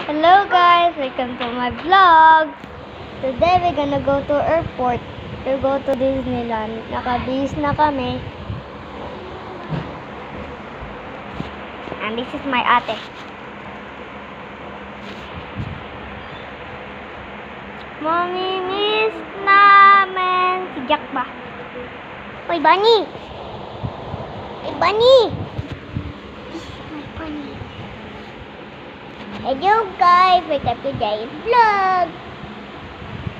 Hello guys, welcome to my vlog. Today we're gonna go to airport to go to Disneyland. Nakabihis na kami. And this is my ate. Mommy, miss namin. Si Jack ba? Hoy, Bunny! Hey, Bunny! My Bunny. Hello guys, welcome to today's vlog.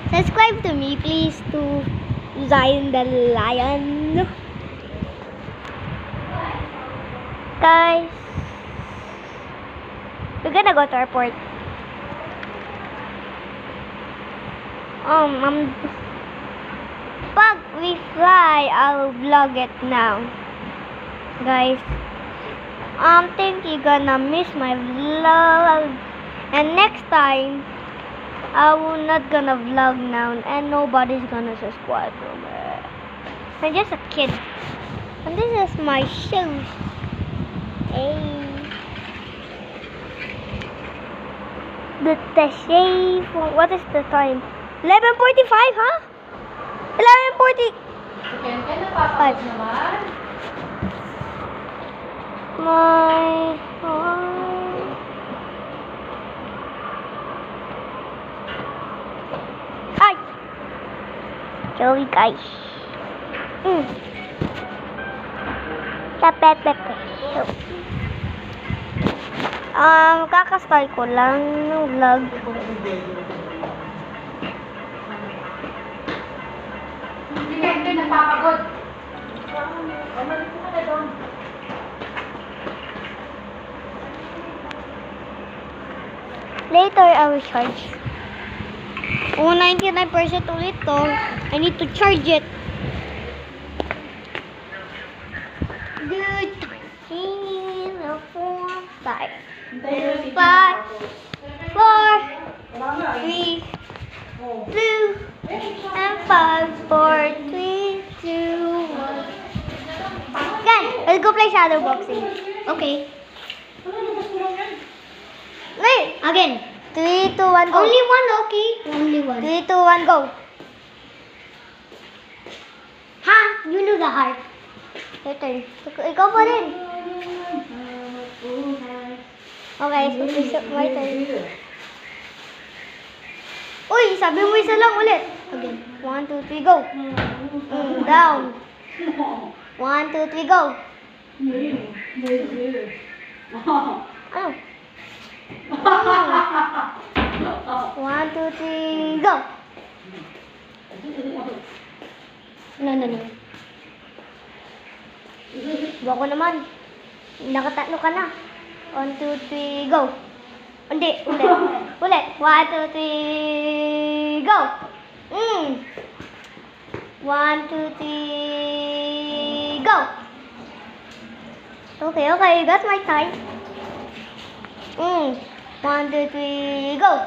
Subscribe to me please to Zion the Lion. Guys, we're gonna go to airport. Pag we fly, I'll vlog it now. Guys, think you're gonna miss my vlog, and next time I will not gonna vlog now, and nobody's gonna subscribe to me. I'm just a kid, and this is my shoes. Hey, the shave. What is the time? 11:45, huh? 11:45. My heart. Ay! Sorry guys. Tape-pepe. Kakastart ko lang ng vlog. Hindi ka napapagod. Bumalik ko na doon. Later, I will charge. Oh, 99% ulit to. I need to charge it. Good. 4, 5. 5, 4, 3, 2, 1. And 5, 4, 3, 2, 1. Guys, let's go play shadow boxing. Okay. Wait, again. 3, 2, 1, go. Only one, okay? Only one. 3, 2, 1, go. Ha? You know the heart. Your turn. Ikaw pa rin. Okay, so my turn. Uy, sabi mo isa lang ulit. Again. 1, 2, 3, go. Down. 1, 2, 3, go. Ano? 1, 2, 3, go. No. Buwa ko naman. Nakatatlo ka na. 1, 2, 3, go. Hindi, ulit. 1, 2, 3, go. 1, 2, 3, go. Okay, that's my time. 1, 2, 3, go.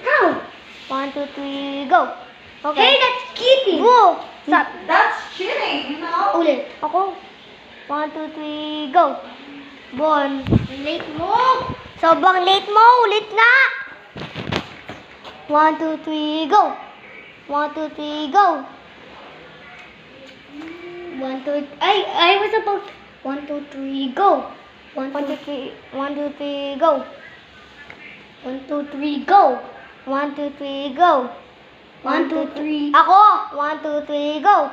How? 1, 2, 3, go. Okay. Hey, that's cheating. Whoa. That's cheating, you know? Ulit. Ako. 1, 2, 3, go. Bon. Late mo. Sobrang late mo. Ulit na. 1, 2, 3, go. 1, 2, 3, go. 1, 2, I was about 1, 2, 3, go. 1, 2, 3, 1, 2, 3, go. 1, 2, 3, go. 1, 2, 3, go. 1, 2, 3. Ako! 1, 2, 3, go!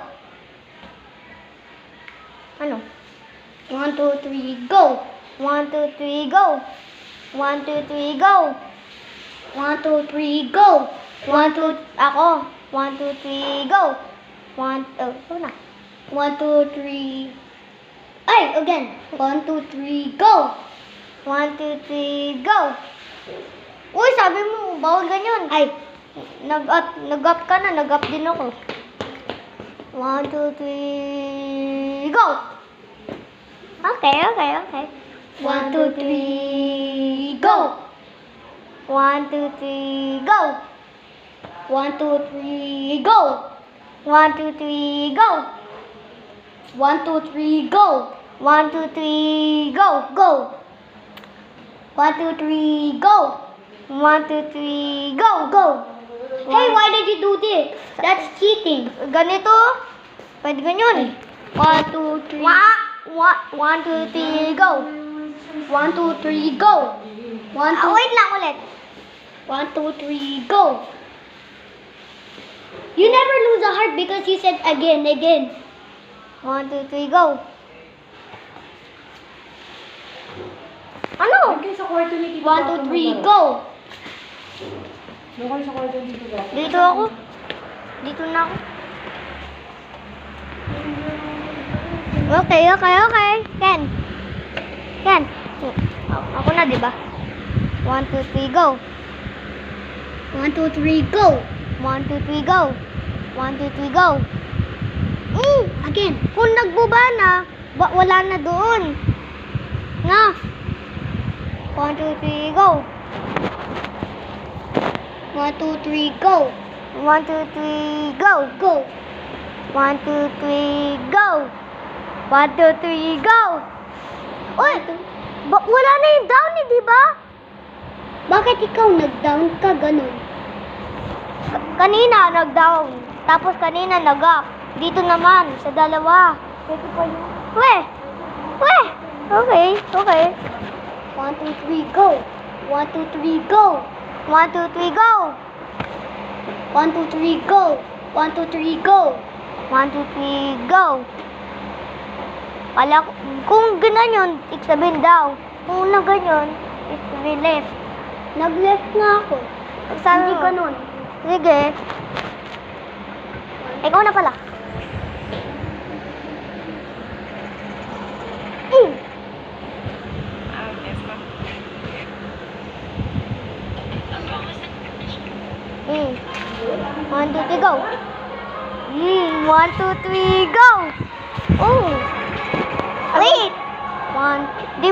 Ano? 1, 2, 3, go! 1, 2, 3, go! 1, 2, 3, go! 1, 2, 3, go! 1, 2, ako! 1, 2, 3, go! 1, ito na. 1, 2, 3, ay! Again! 1, 2, 3, go! 1, 2, 3, go! Uy! Sabi mo, bawal ganyan! Ay! Nag-up ka na, nag-up din ako. 1, 2, 3, go! Okay. 1, 2, 3, go! 1, 2, 3, go! 1, 2, 3, go! 1, 2, 3, go! 1, 2, 3, go! 1, 2, 3, go! Go! 1, 2, 3, go! 1, 2, 3, go! Go! Hey, why did you do this? That's cheating. Ganito. Pwede ganyan. 1, 2, 3. 1, 2, 3, go! 1, 2, 3, go! 1, 2, wait lang ulit. 1, 2, 3, go! You never lose a heart because you said again. 1, 2, 3, go! Ano? Okay, sa kwarto ni Tito. 1, 2, 3, go! Doon kayo sa kwarto ni Tito. Dito ako. Dito na ako. Okay. Ken. Ako na, di ba? 1, 2, 3, go. 1, 2, 3, go. 1, 2, 3, go. 1, 2, 3, go. Again. Kung nagbuba na, wala na doon. Na. 1, 2, 3, go. 1, 2, 3, go. 1, 2, 3, go. Go. 1, 2, 3, go. 1, 2, 3, go. Uy, wala na yung down eh, di ba? Bakit ikaw nag-down ka ganun? Kanina nag-down. Tapos kanina nag-up. Dito naman, sa dalawa. Ito pa yun. Weh! Okay. 1, 2, 3, go. 1, 2, 3, go. 1, 2, 3, go. 1, 2, 3, go. 1, 2, 3, go. 1, 2, 3, go. Kung ganun yun, ibig sabihin daw. Kung na ganyan, ibig sabihin left. Nag-left nga ako. Hindi ganun. Sige. Ikaw na pala. Mm. 1, 2, 3, go. 1, 2, 3, go. Oh. Wait. 1. Di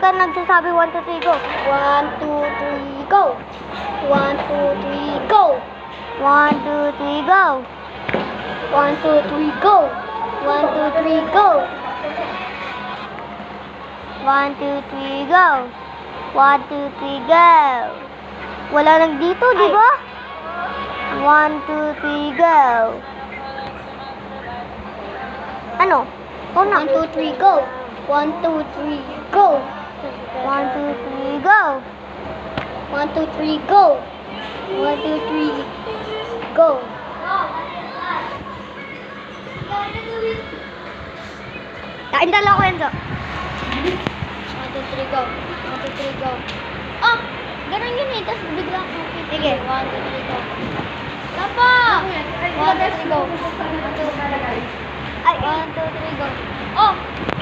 ka nagsasabi 1, 2, 3, go. 1, 2, 3, go. 1, 2, 3, go. 1, 2, 3, go. 1, 2, 3, go. 1, 2, 3, go. 1, 2, 3, go. 1, 2, 3, go. Wala lang dito, di ba? 1, 2, 3, go. Ano? Oh, 1, 2, 3, go. 1, 2, 3, go. 1, 2, 3, go. 1, 2, 3, go. 1, 2, 3, go. Kain dalawa ko yan, so. 1, 2, 3, go. 1, 2, 3, go. Oh, ganun yun eh. Tapos bigla ko. Sige, 1, 2, 3, go. Tapa! 1, 2, 3, go. 1, 2, 3, ay, 1, 2, 3, go. Oh!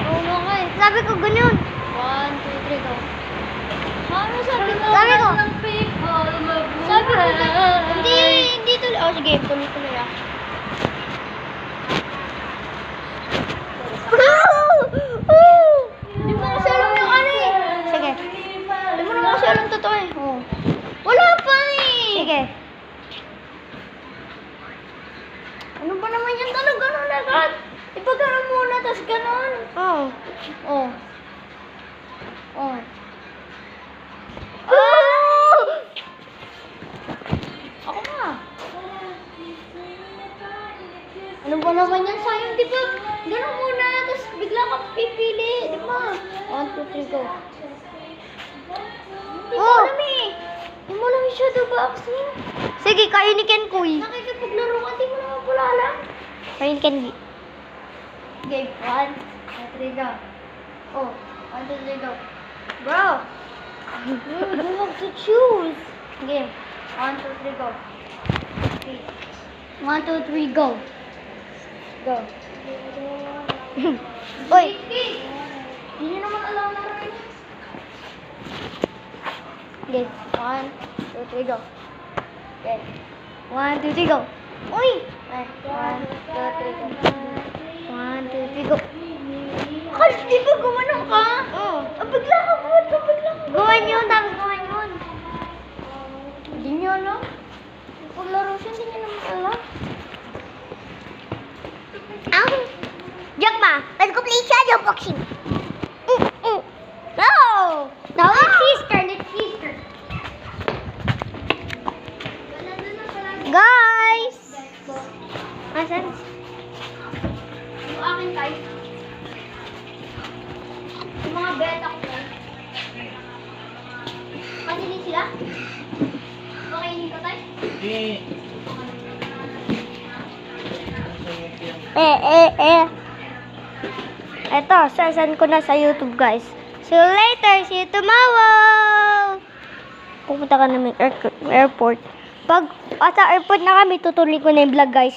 Oo nga eh. Sabi ko ganyan. 1, 2, 3, go. Ano sabi ko? Sabi ko. Sabi ko. Hindi tuloy. Oh, sige. Tuloy-tuloy ah. Hindi mo kasi alam yung ano eh. Sige. Hindi mo naman kasi alam totoo eh. Oh. Wala pa eh. Sige. Ano ba naman yan talaga na lagat? Ipagano muna, tas ganon. Oo. Oh. Oh. Oh! Ako nga. Ano ba naman yan? Sayang, di ba? Ganon muna, tas bigla ka pipili. Di ba? 1, 2, 3, go. Hindi mo alam eh. Hindi mo alam yung shadow box niya. Sige, kayo ni Ken Kuy. Nakikipaglaro ka, di mo naman pula alam. Kayo ni Ken Kuy. Okay, 1, 2, 3, go. Oh, 1, 2, 3, go. Bro! You have to choose. Okay, 1, 2, 3, go. 1, 2, 3, go. Go. Uy! Hindi naman alam na rin. Okay, 1, 2, 3, go. Okay. 1, 2, 3, go. Uy! 1, 2, 3, go. 1, 2, 3, go. Kalis, di ba gumanong ka? Oo. Bigla ka, buhat ka, bigla ka. Gawan yun, tapos gawan yun. Hindi nyo alam. Kung laro siya, hindi nyo naman alam. Jack ma, let's go play shadow boxing. No! Now it's his yan. Yung akin, Tay. Yung mga beta ko, Tay. Kaninin sila? Pakainin ko, Tay? Eto, sasend ko na sa YouTube, guys. See you later. See you tomorrow. Pupunta ka namin airport. Pag sa airport na kami, tutuloy ko na yung vlog, guys.